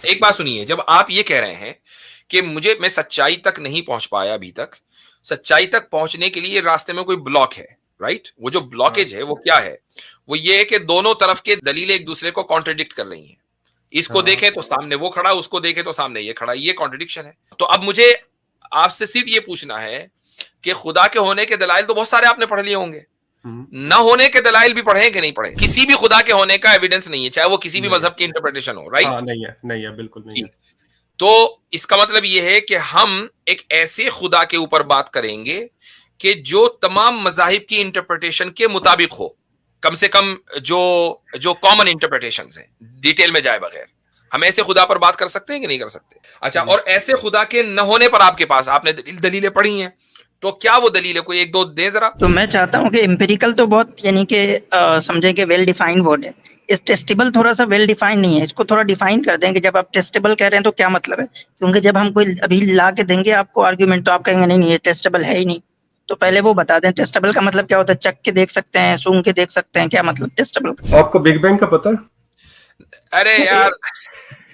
एक बात सुनिए, जब आप ये कह रहे हैं कि मैं सच्चाई तक नहीं पहुंच पाया अभी तक, सच्चाई तक पहुंचने के लिए रास्ते में कोई ब्लॉक है, राइट? वो जो हाँ ब्लॉकेज है वो क्या है? वो ये है कि दोनों तरफ के दलीलें एक दूसरे को कॉन्ट्रडिक्ट कर रही हैं। इसको हाँ। देखें तो सामने वो खड़ा, उसको देखें तो सामने ये खड़ा, ये कॉन्ट्रडिक्शन है। तो अब मुझे आपसे सिर्फ ये पूछना है कि खुदा के होने के दलाइल तो बहुत सारे आपने पढ़ लिए होंगे, हम्म। न होने के दलाइल भी पढ़े कि नहीं पढ़े? किसी भी खुदा के होने का एविडेंस नहीं है, चाहे वो किसी भी नहीं है। मजहब की इंटरप्रिटेशन हो, राइट? हाँ, नहीं है, बिल्कुल नहीं है। ठीक। तो इसका मतलब यह है कि हम एक ऐसे खुदा के ऊपर बात करेंगे कि जो तमाम मजाहिब की इंटरप्रिटेशन के मुताबिक हो, कम से कम जो जो कॉमन इंटरप्रिटेशन है, डिटेल में जाए बगैर। हम ऐसे खुदा पर बात कर सकते हैं कि नहीं कर सकते? अच्छा, जी। और ऐसे खुदा के न होने पर आपके पास आपने दलीलें पढ़ी हैं, तो क्या वो दलील है? कोई एक दो दे जरा। तो मैं चाहता हूँ कि एम्पिरिकल तो बहुत यानी कि समझे कि वेल डिफाइंड वर्ड है। इस टेस्टेबल थोड़ा सा वेल डिफाइंड नहीं है, इसको थोड़ा डिफाइन कर दें कि जब आप टेस्टेबल कह रहे हैं तो क्या मतलब है। क्योंकि जब हम कोई अभी ला के देंगे आपको आर्ग्यूमेंट, तो आप कहेंगे नहीं नहीं ये टेस्टेबल है ही नहीं। तो पहले वो बता दें टेस्टेबल का मतलब क्या होता है। चख के देख सकते हैं, सूंघ के देख सकते हैं, क्या मतलब टेस्टेबल का? आपको बिग बैंग का पता है? अरे यार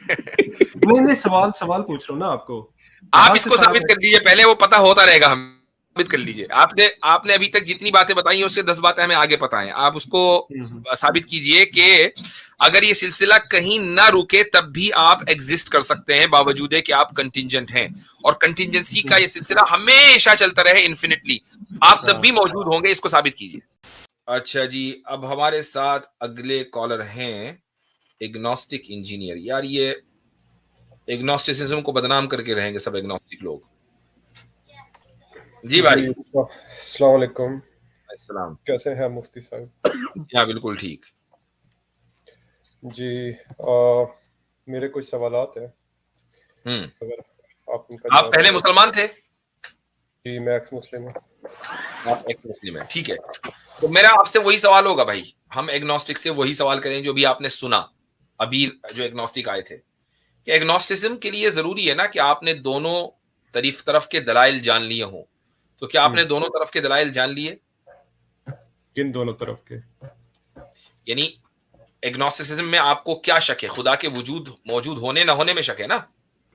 नहीं, सवाल पूछ रहा हूँ ना आपको। आप कहाँ से इसको सारा साबित कर लीजिए, पहले वो पता होता रहेगा, हम साबित कर लीजिए। आपने आपने अभी तक जितनी बातें बताई हैं उससे 10 बातें हमें आगे पता है। आप उसको साबित कीजिए कि अगर ये सिलसिला कहीं ना रुके तब भी आप एग्जिस्ट कर सकते हैं, बावजूद है कि आप कंटिंजेंट हैं, और कंटिंजेंसी का ये सिलसिला हमेशा चलता रहे इन्फिनिटली, आप तब भी मौजूद होंगे। इसको साबित कीजिए। अच्छा जी, अब हमारे साथ अगले कॉलर हैं एग्नोस्टिक इंजीनियर। यार ये एग्नोस्टिसिज्म को बदनाम करके रहेंगे सब एग्नोस्टिक लोग। जी भाई। अस्सलाम वालेकुम। अस्सलाम। कैसे हैं मुफ्ती साहब? हाँ बिल्कुल ठीक। जी, मेरे कुछ सवालात हैं, अगर आप उनका आप जवाब पहले दें। मुसलमान थे? जी, मैं एक्स मुस्लिम हूँ। आप एक्स मुस्लिम है, ठीक है। तो मेरा आपसे वही सवाल होगा भाई, हम एग्नोस्टिक से वही सवाल करें जो भी आपने सुना अभी, जो एग्नोस्टिक आए थे, कि एग्नोस्टिसिज्म के लिए जरूरी है ना कि आपने दोनों तरफ के दलाइल जान लिए हों। तो क्या आपने दोनों तरफ के दलाइल जान लिए? किन दोनों तरफ के? यानी एग्नोस्टिसिज्म में आपको क्या शक है? खुदा के मौजूद होने न होने में शक है ना?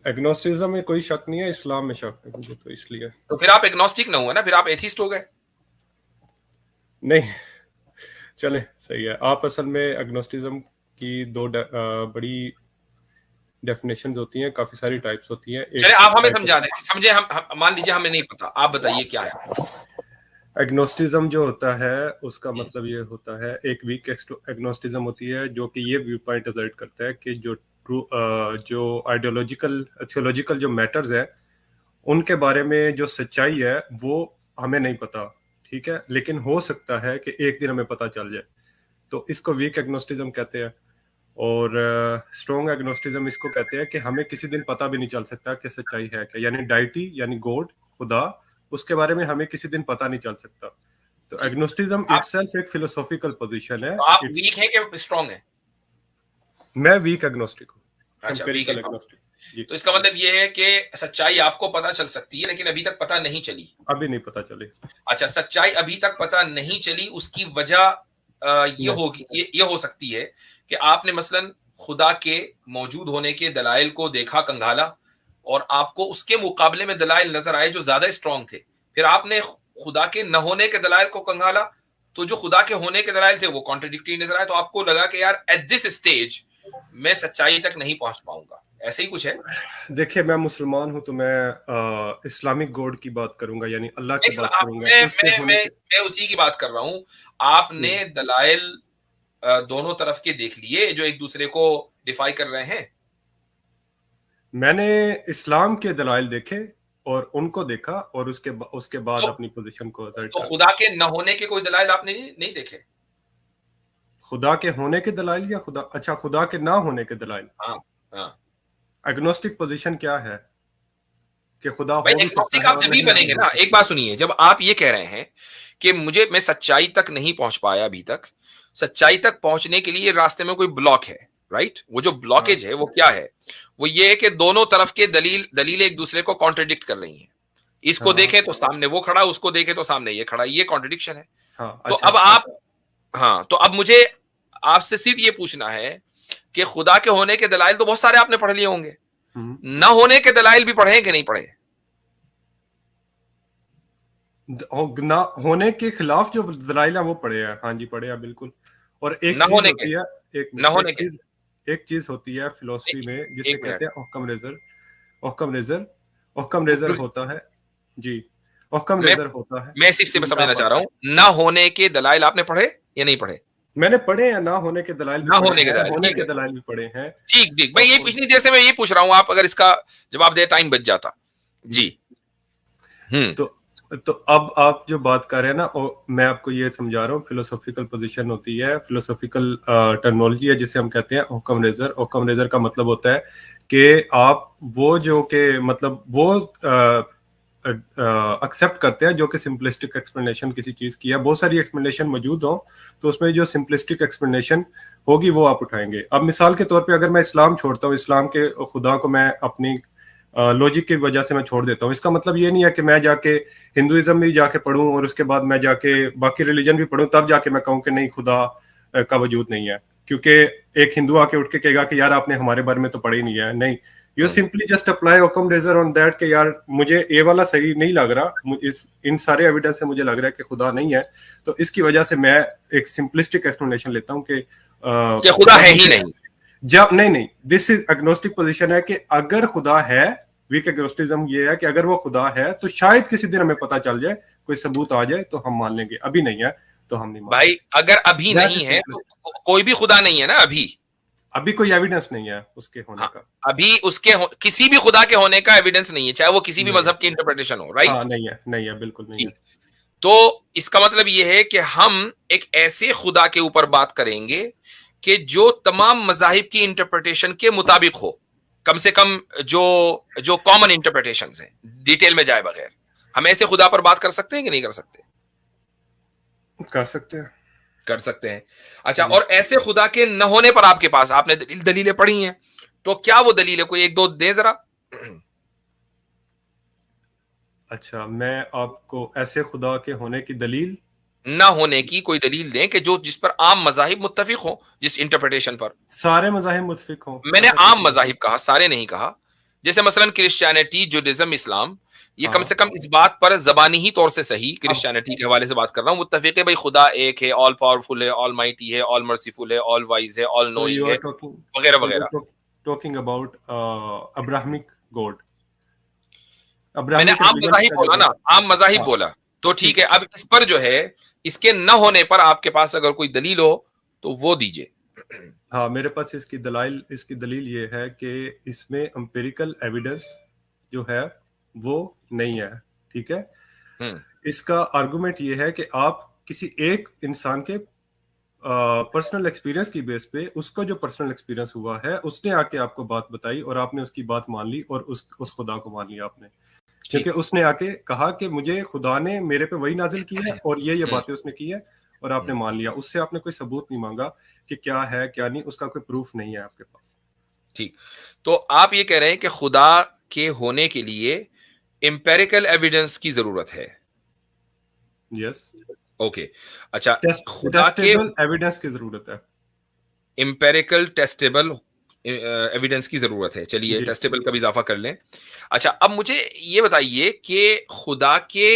एग्नोस्टिज्म में कोई शक नहीं है, इस्लाम में शक है मुझे, तो इसलिए। तो फिर आप एग्नोस्टिक ना हुए ना, फिर आप एथिस्ट हो गए। नहीं, चले सही है। आप असल में एग्नोस्टिज्म की दो बड़ी डेफिनेशंस होती हैं, काफी सारी टाइप्स होती हैं। चले आप हमें समझा दें, समझे हम मान लीजिए हमें नहीं पता, आप बताइए क्या है। एग्नोस्टिज्म जो होता है उसका मतलब ये होता है, एक वीक एग्नोस्टिज्म होती है जो कि ये व्यू पॉइंट असर्ट करता है कि जो आइडियोलॉजिकल थियोलॉजिकल जो मैटर्स है उनके बारे में जो सच्चाई है वो हमें नहीं पता, ठीक है, लेकिन हो सकता है कि एक दिन हमें पता चल जाए, तो इसको वीक एग्नोस्टिज्म कहते हैं। और स्ट्रॉन्ग एग्नोस्टिज्म इसको कहते हैं कि हमें किसी दिन पता भी नहीं चल सकता कि सच्चाई है क्या, यानी डाइटी यानी गॉड, खुदा, उसके बारे में हमें किसी दिन पता नहीं चल सकता। तो एग्नोस्टिज्म इटसेल्फ एक फिलोसॉफिकल पोजीशन है। तो आप वीक हैं कि स्ट्रांग हैं? मैं वीक एग्नोस्टिक हूँ, अच्छा, वीक एम्पिरिकल है। एग्नोस्टिक। जी, तो इसका मतलब ये है कि सच्चाई आपको पता चल सकती है लेकिन अभी तक पता नहीं चली। अभी नहीं पता चली। अच्छा, सच्चाई अभी तक पता नहीं चली, उसकी वजह ये नहीं। होगी, ये हो सकती है कि आपने मसलन खुदा के मौजूद होने के दलाइल को देखा, कंघाला, और आपको उसके मुकाबले में दलाइल नजर आए जो ज्यादा स्ट्रांग थे। फिर आपने खुदा के न होने के दलाइल को कंघाला, तो जो खुदा के होने के दलाइल थे वो कॉन्ट्रडिक्टरी नजर आए, तो आपको लगा कि यार एट दिस स्टेज मैं सच्चाई तक नहीं पहुंच पाऊंगा। ऐसे ही कुछ है। देखिए, मैं मुसलमान हूं तो मैं इस्लामिक गॉड की बात करूंगा, यानी अल्लाह की बात करूंगा, उसके होने के। मैं उसी की बात कर रहा हूं। आपने दलाइल दोनों तरफ के देख लिए जो एक दूसरे को डिफाई कर रहे हैं। मैंने इस्लाम के दलाइल देखे और उनको देखा, और उसके बाद अपनी पोजीशन को असर्ट तो करा। खुदा के न होने के कोई दलाइल आपने नहीं देखे? खुदा के होने के दलाइल या खुदा के ना होने के दलाइल? हाँ हाँ। एग्नोस्टिक पोजीशन क्या है कि खुदा भाई हो भी सकता एग्नोस्टिक है आप और जब भी नहीं भी बनेंगे हो ना, सकता। एक बात सुनिए, जब आप ये कह रहे हैं कि मैं सच्चाई तक नहीं पहुंच पाया अभी तक, सच्चाई तक पहुंचने के लिए रास्ते में कोई ब्लॉक है, राइट? वो जो ब्लॉकेज है वो क्या है? वो ये है कि दोनों तरफ के दलीलें एक दूसरे को कॉन्ट्रडिक्ट कर रही हैं। इसको देखें तो सामने वो खड़ा, उसको देखें तो सामने ये खड़ा, ये कॉन्ट्रडिक्शन है। तो अब आप, हाँ, तो अब मुझे आपसे सिर्फ ये पूछना है कि खुदा के होने के दलाइल तो बहुत सारे आपने पढ़ लिए होंगे, न होने के दलाइल भी पढ़े कि नहीं पढ़े? ना होने के खिलाफ जो दलाइल है वो पढ़े हैं, हाँ जी पढ़े हैं बिल्कुल। और एक न चीज होने होती के, है, न होने के, एक चीज होती है फिलोसफी में जिसे एक कहते हैं ओक्कम रेजर होता है जी, ओक्कम रेजर होता है। मैं सिर्फ समझना चाह रहा हूं, न होने के दलाइल आपने पढ़े या नहीं पढ़े? मैंने पढ़े हैं, ना होने के दलाइल भी ना पढ़े होने के हैं, दलाइल, होने ठीक के है, दलाइल भी पढ़े हैं। ठीक ठीक। मैं ये पिछली देर से मैं ये पूछ रहा हूं, आप अगर इसका जवाब दे टाइम बच जाता जी। तो अब आप जो बात कर रहे हैं ना, मैं आपको ये समझा रहा हूँ, फिलोसॉफिकल पोजीशन होती है, फिलोसॉफिकल टर्मिनोलॉजी है जिसे हम कहते हैं ओक्कम रेजर। ओक्कम रेजर का मतलब होता है कि आप वो जो के मतलब वो एक्सेप्ट करते हैं जो कि सिंपलिस्टिक एक्सप्लेनेशन किसी चीज की है। बहुत सारी एक्सप्लेनेशन मौजूद हो तो उसमें जो सिंपलिस्टिक एक्सप्लेनेशन होगी वो आप उठाएंगे। अब मिसाल के तौर पे अगर मैं इस्लाम छोड़ता हूँ, इस्लाम के खुदा को मैं अपनी लॉजिक की वजह से मैं छोड़ देता हूँ, इसका मतलब ये नहीं है कि मैं जाके हिंदुइज्म भी जाके पढ़ूं और उसके बाद मैं जाके बाकी रिलीजन भी पढ़ूं तब जाके मैं कहूँ कि नहीं खुदा का वजूद नहीं है, क्योंकि एक हिंदू आके उठ के कहेगा कि यार आपने हमारे बारे में तो पढ़ा ही नहीं है। नहीं, you simply just apply Occam razor on that कि यार मुझे ये वाला सही नहीं लग रहा, इन सारे एविडेंस से मुझे लग रहा है कि खुदा नहीं है, तो इसकी वजह से मैं एक सिंपलिस्टिक एक्सप्लेनेशन लेता हूँ कि खुदा है ही नहीं। जब नहीं, दिस इज एग्नोस्टिक पोजीशन है कि अगर खुदा है, वीक एग्नोस्टिज्म ये है कि अगर वो खुदा है तो शायद किसी दिन हमें पता चल जाए, कोई सबूत आ जाए तो हम मान लेंगे, अभी नहीं है तो हम नहीं मान भाई अगर अभी नहीं है तो कोई भी खुदा नहीं है ना, अभी कोई एविडेंस नहीं है उसके होने का, अभी उसके किसी भी खुदा के होने का एविडेंस नहीं है, चाहे वो किसी भी मजहब की इंटरप्रिटेशन हो, राइट? हाँ, नहीं है बिल्कुल नहीं है। तो इसका मतलब ये है कि हम एक ऐसे खुदा के ऊपर बात करेंगे कि जो तमाम मजाहिब की इंटरप्रिटेशन के मुताबिक हो, कम से कम जो कॉमन इंटरप्रिटेशंस हैं, डिटेल में जाए बगैर। हम ऐसे खुदा पर बात कर सकते हैं कि नहीं कर सकते? कर सकते हैं। अच्छा, और ऐसे खुदा के न होने पर आपके पास आपने दलीलें पढ़ी हैं, तो क्या वो दलील है? कोई एक दो दे जरा। अच्छा, मैं आपको ऐसे खुदा के होने की दलील, ना होने की कोई दलील दें कि जो जिस पर आम मजाहिब मुत्तफिक हो, जिस इंटरप्रिटेशन पर सारे मजाहिब मुत्तफिक हो। मैंने आम मजाहिब कहा, सारे नहीं कहा। जैसे मसलन क्रिश्चियनिटी, जुडाइज्म, इस्लाम, ये कम से कम इस बात पर जबानी ही तौर से सही, क्रिश्चियनिटी के हवाले से बात कर रहा हूँ, मुत्तफिक है भाई खुदा एक है, ऑल पावरफुल है, ऑल माइटी है, ऑल मर्सीफुल है, ऑल वाइज है, ऑल नोइंग है, वगैरह वगैरह। Talking about Abrahamic God. मैंने आम मजाहिब बोला ना, आम मजाहिब बोला, तो ठीक है। अब इस पर जो है, इसके न होने पर आपके पास अगर कोई दलील हो तो वो दीजिए। हाँ, मेरे पास इसकी दलील ये है कि इसमें एम्पिरिकल एविडेंस जो है वो नहीं है, ठीक है। इसका आर्गुमेंट ये है कि आप किसी एक इंसान के पर्सनल एक्सपीरियंस की बेस पे, उसका जो पर्सनल एक्सपीरियंस हुआ है, उसने आके आपको बात बताई और आपने उसकी बात मान ली और उस खुदा को मान लिया आपने, क्योंकि उसने आके कहा कि मुझे खुदा ने मेरे पे वही नाजिल की है और ये बातें उसने की है और आपने मान लिया। उससे आपने कोई सबूत नहीं मांगा कि क्या है क्या नहीं, उसका कोई प्रूफ नहीं है आपके पास। ठीक, तो आप ये कह रहे हैं कि खुदा के होने के लिए एम्पिरिकल एविडेंस की जरूरत है। यस, ओके, अच्छा, टेस्टेबल एविडेंस की जरूरत है, एम्पिरिकल टेस्टेबल एविडेंस की जरूरत है। चलिए, टेस्टेबल का भी इजाफा कर लें। अच्छा, अब मुझे ये बताइए कि खुदा के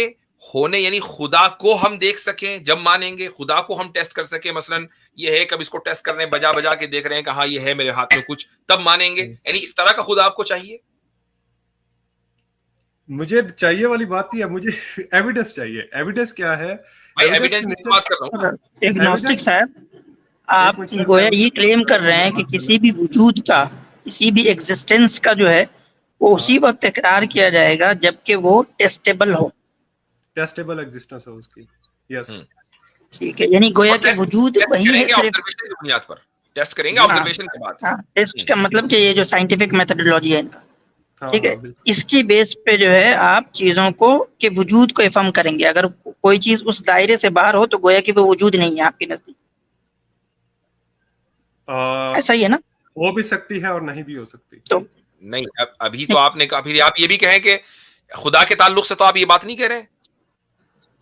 होने यानी खुदा को हम देख सकें जब मानेंगे, खुदा को हम टेस्ट कर सकें, मसलन ये है कब इसको टेस्ट कर रहे हैं, बजा बजा के देख रहे हैं कि हाँ ये है मेरे हाथ में कुछ, तब मानेंगे, यानी इस तरह का खुदा आपको चाहिए? मुझे चाहिए वाली बात नहीं है, मुझे एविडेंस चाहिए। एविडेंस क्या है? भाई एविडेंस की बात कर रहा हूं। एग्नोस्टिक साहब, आप गोया ये क्लेम कर रहे हैं कि किसी भी वजूद का, किसी भी एग्जिस्टेंस का जो है वो उसी वक्त इकरार किया जाएगा जबकि वो टेस्टेबल हो, टेस्टेबल एग्जिस्टेंस हो उसकी। यस, ठीक है, यानी गोया के वजूद वही है, सिर्फ ऑब्जर्वेशन की बुनियाद पर टेस्ट करेंगे, ऑब्जर्वेशन के बाद। हाँ, टेस्ट का मतलब कि ये जो साइंटिफिक मेथोडोलॉजी है इनका, ठीक है, इसकी बेस पे जो है आप चीजों को के वजूद को इफर्म करेंगे। अगर कोई चीज उस दायरे से बाहर हो तो गोया कि वो वजूद नहीं है आपके नजदीक, ऐसा ही है ना? हो भी सकती है और नहीं भी हो सकती। तो नहीं, अभी तो आपने कहा, फिर आप ये भी कहें कि खुदा के ताल्लुक से तो आप ये बात नहीं कह रहे।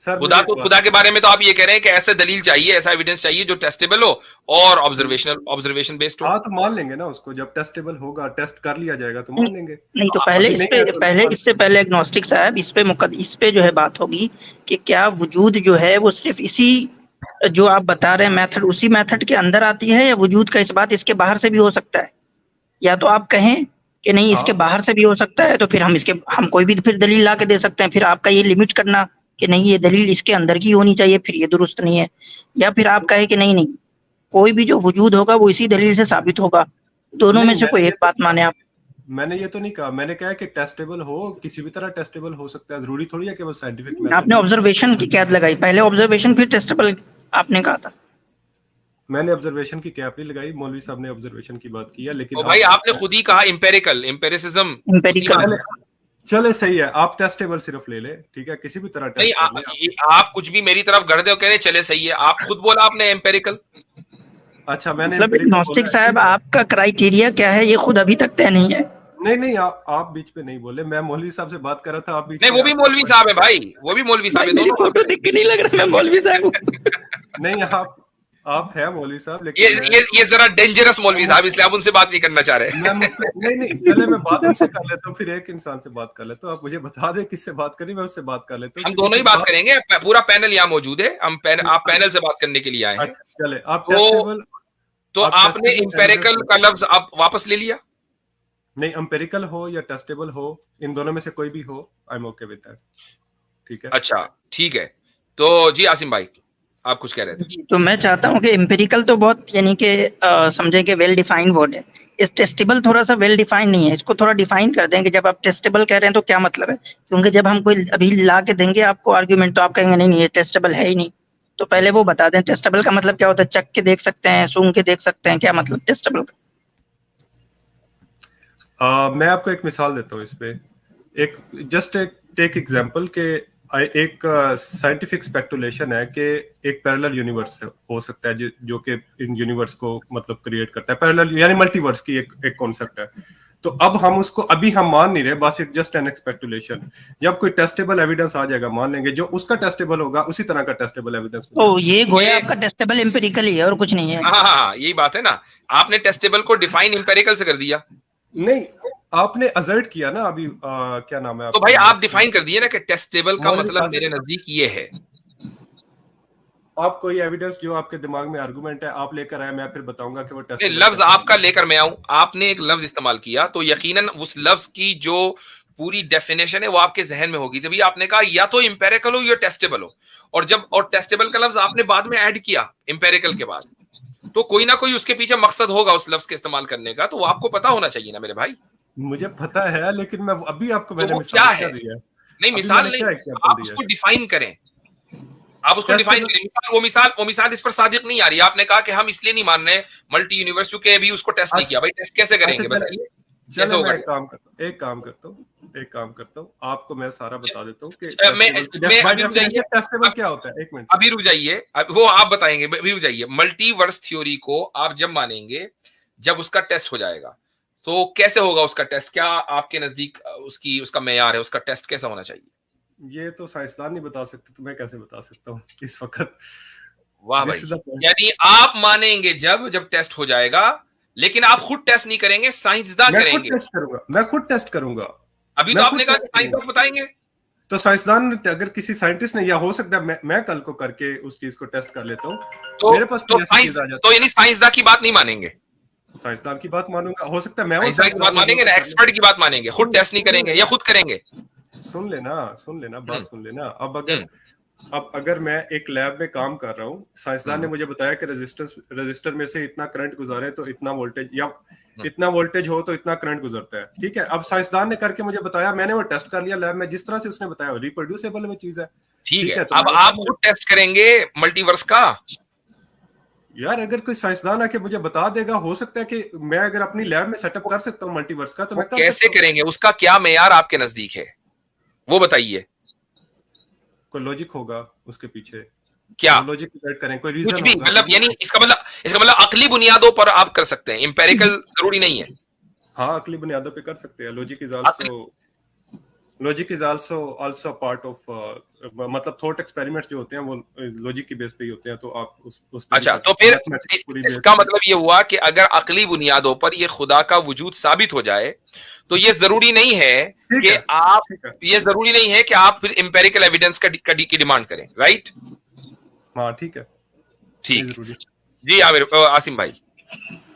सर खुदा के बारे में तो आप ये कह रहे हैं कि ऐसा दलील चाहिए, ऐसा एविडेंस चाहिए जो टेस्टेबल हो और ऑब्जर्वेशन बेस्ड हो। हाँ तो मान लेंगे ना उसको, जब टेस्टेबल होगा, टेस्ट कर लिया जाएगा तो मान लेंगे। नहीं तो पहले इस पे इससे पहले एग्नोस्टिक साहब इस पे जो है बात होगी कि क्या वजूद जो है वो सिर्फ इसी जो आप बता रहे हैं मेथड, उसी मेथड के अंदर आती है, या वजूद का इस बात इसके बाहर से भी हो सकता है? या तो आप कहें कि नहीं इसके बाहर से भी हो सकता है, तो फिर हम कोई भी फिर दलील ला के दे सकते हैं। फिर आपका ये लिमिट करना कि नहीं ये दलील इसके अंदर की होनी चाहिए, फिर ये दुरुस्त नहीं है। या फिर आप कहें कि नहीं कोई भी जो वजूद होगा वो इसी दलील से साबित होगा। दोनों में से कोई एक बात माने आप। मैंने ये तो नहीं कहा, मैंने कहा कि टेस्टेबल हो, किसी भी तरह टेस्टेबल हो सकता है, जरूरी थोड़ी है कि वो साइंटिफिक। आपने ऑब्जर्वेशन की कैद लगाई, पहले ऑब्जर्वेशन फिर टेस्टेबल आपने कहा था। मैंने ऑब्जर्वेशन की कैप नहीं लगाई, मौलवी साहब ने ऑब्जर्वेशन की बात की है। लेकिन भाई आपने खुद ही कहा एम्पेरिसिज्म। चले सही है, आप टेस्टेबल सिर्फ ले ले, ठीक है, किसी भी तरह टेस्ट नहीं, आप कुछ भी मेरी तरफ गढ़ दे कह रहे चले सही है, आप खुद बोला आपने एम्पेरिकल। अच्छा मैंने मतलब एग्नोस्टिक साहब आपका क्राइटेरिया क्या है ये खुद अभी तक तय नहीं है। नहीं आप बीच पे नहीं बोले, मैं मौलवी साहब से बात कर रहा था, आप बीच नहीं वो भी मौलवी साहब है भाई, वो भी मौलवी साहब है, दोनों फोटो देख के नहीं लग रहा मैं मौलवी साहब नहीं आप है मौलवी साहब, लेकिन ये जरा डेंजरस मौलवी साहब, इसलिए आप उनसे बात नहीं करना चाह रहे। नहीं चले मैं बात उनसे कर लेता हूँ, फिर एक इंसान से बात कर लेता हूँ। आप मुझे बता दे किससे बात करी, मैं उससे बात कर लेता हूँ। हम दोनों ही बात करेंगे, पूरा पैनल यहाँ मौजूद है, आप पैनल से बात करने के लिए आए हैं। चले आप टेस्टेबल, तो आपने एम्पेरिकल का लफ्ज आप वापस ले लिया। नहीं एम्पेरिकल हो या टेस्टेबल हो, इन दोनों में से कोई भी हो, I am okay with that, ठीक है। अच्छा ठीक है, तो जी आसिम भाई आप कुछ कह रहे थे। तो मैं चाहता हूँ कि एम्पेरिकल तो बहुत यानी कि समझे कि वेल डिफाइंड वर्ड है, इस टेस्टेबल थोड़ा सा वेल डिफाइंड नहीं है। इसको थोड़ा डिफाइन कर दें कि जब आप टेस्टेबल कह रहे हैं तो क्या मतलब है, क्योंकि जब हम कोई अभी ला के देंगे आपको आर्ग्यूमेंट तो आप कहेंगे नहीं ये टेस्टेबल है ही नहीं। तो पहले वो बता दें टेस्टेबल का मतलब क्या होता है, चख के देख सकते हैं, सूंघ के देख सकते हैं, क्या मतलब टेस्टेबल का? मैं आपको एक मिसाल देता हूँ इस पे, टेक एग्जांपल के एक साइंटिफिक स्पेकुलेशन है कि एक पैरेलल यूनिवर्स हो सकता है जो कि इन यूनिवर्स को मतलब क्रिएट करता है, पैरेलल यानी मल्टीवर्स की एक कॉन्सेप्ट है। तो अब हम उसको अभी हम मान नहीं रहे, बस इट जस्ट एन स्पेकुलेशन। जब कोई टेस्टेबल एविडेंस आ जाएगा मान लेंगे, जो उसका टेस्टेबल होगा उसी तरह का टेस्टेबल एविडेंस। ओ ये गोया आपका टेस्टेबल एम्पिरिकल ही है और कुछ नहीं है। हाँ यही बात है ना, आपने टेस्टेबल को डिफाइन एम्पेरिकल से कर दिया। नहीं आपने अजर्ट किया ना अभी, क्या नाम है तो भाई आप डिफाइन कर दिए ना कि टेस्टेबल का मतलब मेरे नजदीक ये है। आप कोई एविडेंस जो आपके दिमाग में आर्गुमेंट है आप लेकर आए, मैं फिर बताऊंगा कि वो टेस्टेबल लफ्ज आपका लेकर मैं आऊं, आपने एक लफ्ज इस्तेमाल किया तो यकीनन उस लफ्ज की जो पूरी डेफिनेशन है वो आपके जहन में होगी। जब ये आपने कहा या तो इंपेरिकल हो या टेस्टेबल हो, और टेस्टेबल का लफ्ज आपने बाद में ऐड किया इंपेरिकल के बाद, तो कोई ना कोई उसके पीछे मकसद होगा उस लफ्ज के इस्तेमाल करने का, तो वो आपको पता होना चाहिए ना मेरे भाई। मुझे पता है, लेकिन मैं अभी आपको तो क्या है, नहीं मिसाल नहीं, आप उसको डिफाइन करें, आप उसको डिफाइन करें। वो मिसाल इस पर सादिक नहीं आ रही। आपने कहा कि हम इसलिए नहीं मान रहे मल्टी यूनिवर्स के भी उसको टेस्ट नहीं किया। भाई टेस्ट कैसे करेंगे बताइए, कैसे होगा? एक काम करता हूँ आपको मैं सारा बता देता हूँ कि टेस्टेबल क्या होता है। एक मिनट अभी रुक जाइए, वो आप बताएंगे, अभी रुक जाइए। मल्टीवर्स थ्योरी को आप जब मानेंगे जब उसका टेस्ट हो जाएगा, तो कैसे होगा उसका टेस्ट? क्या आपके नजदीक उसका मेयार है, उसका टेस्ट कैसा होना चाहिए? ये तो साइंसदान नहीं बता सकते, तो मैं कैसे बता सकता हूँ इस वक्त। वाह भाई, यानी आप मानेंगे जब टेस्ट हो जाएगा, लेकिन आप खुद टेस्ट नहीं करेंगे, साइंसदान करेंगे। मैं खुद टेस्ट करूंगा। अभी तो आपने कहा साइंसदान बताएंगे, तो साइंसदान अगर किसी साइंटिस्ट ने, या हो सकता है मैं कल को करके उस चीज को टेस्ट कर लेता हूँ, तो मेरे पास तो यानी साइंसदान की बात नहीं मानेंगे? साइंसदान की बात मानूंगा, हो सकता है मैं की बात मानेंगे ना, एक्सपर्ट की बात मानेंगे, खुद टेस्ट नहीं करेंगे या खुद करेंगे? सुन लेना बात सुन लेना। अब अगर मैं एक लैब में काम कर रहा हूँ, साइंसदान ने मुझे बताया कि रजिस्टर में से इतना करंट गुजारे तो इतना वोल्टेज, या इतना वोल्टेज हो तो इतना करंट गुजरता है, ठीक है। अब साइंसदान ने करके मुझे बताया, मैंने वो टेस्ट कर लिया लैब में, जिस तरह से उसने बताया रिप्रोड्यूसेबल वो चीज है, ठीक है। अब आप खुद टेस्ट करेंगे मल्टीवर्स का? यार अगर कोई साइंसदान आके मुझे बता देगा, हो सकता है कि मैं अगर अपनी लैब में सेटअप कर सकता हूँ मल्टीवर्स का, तो मैं कैसे करेंगे? उसका क्या मेयार आपके नजदीक है वो बताइए। कोई लॉजिक होगा उसके पीछे, क्या लॉजिक करें, कोई रीजन कुछ भी, मतलब यानी इसका मतलब अकली बुनियादों पर आप कर सकते हैं, इंपेरिकल जरूरी नहीं है। हाँ अकली बुनियादों पे कर सकते हैं, logic is also logic is also part of, मतलब थॉट एक्सपेरिमेंट्स जो होते हैं वो लॉजिक की बेस पे ही होते हैं, तो आप उस पे अच्छा, तो फिर इसका मतलब ये हुआ कि अगर अकली बुनियादों पर ये खुदा का वजूद साबित हो जाए तो ये जरूरी नहीं है कि आप फिर एम्पेरिकल एविडेंस की डिमांड करें, राइट? हाँ ठीक है, ठीक जी। आसिम भाई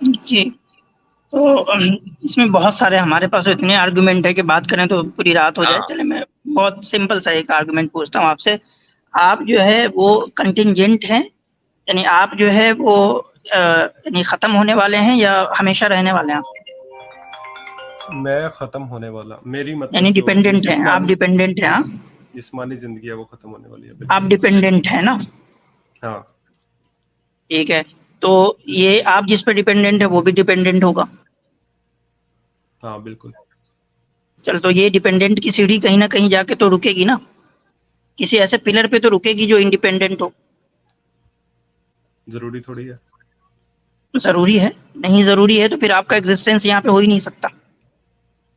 जी, तो इसमें बहुत सारे हमारे पास इतने आर्गुमेंट है कि बात करें तो पूरी रात हो जाए। चले मैं बहुत सिंपल सा एक आर्गुमेंट पूछता हूँ आपसे। आप जो है वो कंटिंजेंट हैं, यानी आप जो है वो यानी खत्म होने वाले हैं या हमेशा रहने वाले हैं? मैं खत्म होने वाला, मेरी मतलब यानी डिपेंडेंट हैं आप, डिपेंडेंट हैं? जिस्मानी जिंदगी है वो खत्म होने वाली है। आप डिपेंडेंट है ना? हाँ ठीक है, तो ये आप जिस पे डिपेंडेंट है वो भी डिपेंडेंट होगा। हाँ बिल्कुल। चल, तो ये डिपेंडेंट की सीढ़ी कहीं ना कहीं जाके तो रुकेगी ना, किसी ऐसे पिलर पे तो रुकेगी जो इंडिपेंडेंट हो। जरूरी थोड़ी है। जरूरी है? नहीं जरूरी है तो फिर आपका एग्जिस्टेंस यहाँ पे हो ही नहीं सकता।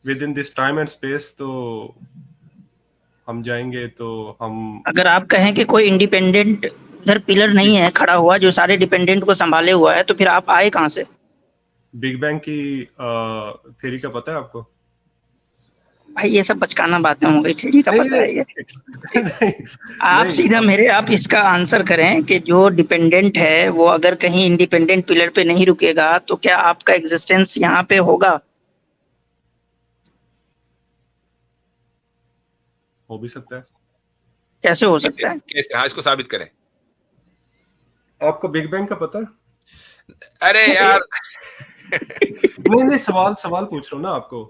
With in this time and space तो हम जाएंगे, तो हम अगर आप कहें कि कोई इंडिपेंडेंट उधर पिलर नहीं है खड़ा हुआ जो सारे डिपेंडेंट को संभाले हुआ है, तो फिर आप आए कहाँ से? बिग बैंग की थ्योरी का पता है आपको? भाई ये सब बचकाना बातें हो गई, थ्योरी का पता है ये? आप सीधा आप इसका आंसर करें कि जो डिपेंडेंट है वो अगर कहीं इंडिपेंडेंट पिलर पे नहीं रुकेगा तो क्या आपका एग्जिस्टेंस यहाँ पे होगा? हो भी सकता है। कैसे हो सकता है? कैसे? हाँ, इसको साबित करें। आपको बिग बैंग का पता है? अरे यार नहीं सवाल पूछ रहा हूँ ना आपको।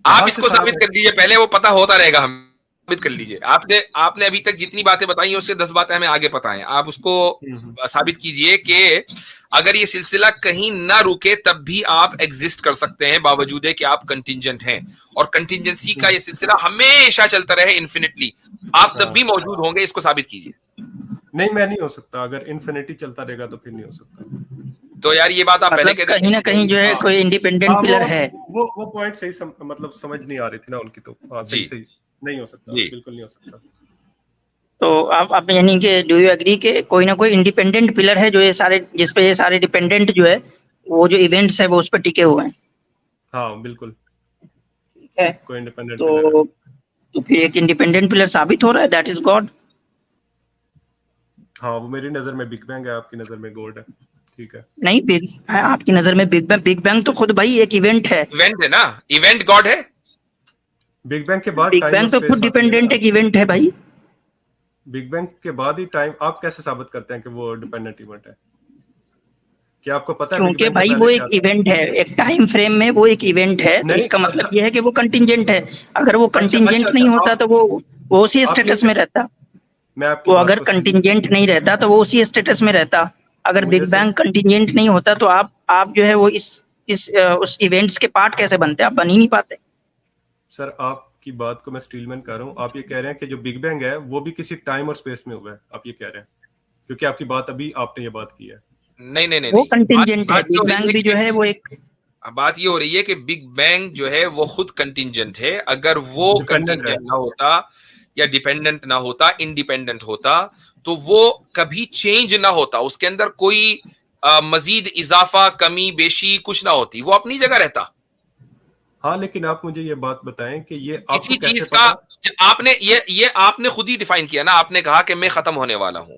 आप इसको साबित कर लीजिए पहले, वो पता होता रहेगा, हम साबित कर लीजिए। आपने अभी तक जितनी बातें बताई उससे 10 बातें हमें आगे पता है। आप उसको साबित कीजिए कि अगर ये सिलसिला कहीं ना रुके तब भी आप एग्जिस्ट कर सकते हैं, बावजूद है कि आप कंटिंजेंट हैं, और कंटिंजेंसी का ये सिलसिला हमेशा चलता रहे इनफिनिटली, आप तब भी मौजूद होंगे। इसको साबित कीजिए। नहीं, मैं नहीं हो सकता। अगर इन्फिनिटी चलता रहेगा तो फिर नहीं हो सकता। तो यार ये बात आप पहले कहते कहीं ना कहीं जो है कोई इंडिपेंडेंट पिलर है। वो पॉइंट सही मतलब समझ नहीं आ रही थी ना उनकी, तो सही नहीं हो सकता, बिल्कुल नहीं हो सकता। तो आप यानी कि डू यू एग्री के कोई ना कोई इंडिपेंडेंट पिलर है जो ये सारे, जिस पे ये सारे डिपेंडेंट जो है वो जो इवेंट्स है वो उस पर टिके हुए हैं? हाँ बिल्कुल, ठीक है। कोई इंडिपेंडेंट तो फिर एक इंडिपेंडेंट पिलर साबित हो रहा है, दैट इज गॉड। हाँ, वो मेरी नजर में बिग बैंग है, आपकी नजर में गॉड है। ठीक है। नहीं, आपकी नजर में बिग बैंग तो खुद भाई एक इवेंट है। इवेंट है ना, इवेंट गॉड है। बिग बैंग के बाद बिग बैंग तो खुद डिपेंडेंट एक इवेंट है भाई। बिग बैंग के बाद ही टाइम, आप कैसे साबित करते हैं कि वो डिपेंडेंट इवेंट है? क्या आपको पता है? क्योंकि भाई वो एक इवेंट है, एक टाइम फ्रेम में वो एक इवेंट है, तो इसका मतलब ये है कि वो कंटिंजेंट है। अगर वो कंटिंजेंट नहीं होता तो वो उसी स्टेटस में रहता। वो अगर कंटिंजेंट नहीं रहता तो वो उसी स्टेटस में रहता। अगर बिग बैंग कंटिंजेंट नहीं होता तो आप जो है वो उस इवेंट्स के पार्ट कैसे बनते? आप बन ही नहीं पाते। सर, आपकी बात को मैं स्टीलमैन कर रहा हूँ। आप ये कह रहे हैं कि जो बिग बैंग है वो भी किसी टाइम और स्पेस में हुआ है, आप ये कह रहे हैं? क्योंकि आपकी बात अभी आपने ये बात की है। नहीं, वो कंटिंजेंट है। बिग बैंग भी जो है वो एक, बात ये हो रही है कि बिग बैंग जो है वो खुद कंटिंजेंट है। अगर वो कंटिंजेंट ना होता या डिपेंडेंट ना होता, इंडिपेंडेंट होता, तो वो कभी चेंज ना होता, उसके अंदर कोई मजीद इजाफा, कमी बेशी कुछ ना होती, वो अपनी जगह रहता। हाँ, लेकिन आप मुझे ये बात बताएं कि ये किसी चीज का आपने खुद ही डिफाइन किया ना। आपने कहा कि मैं खत्म होने वाला हूं।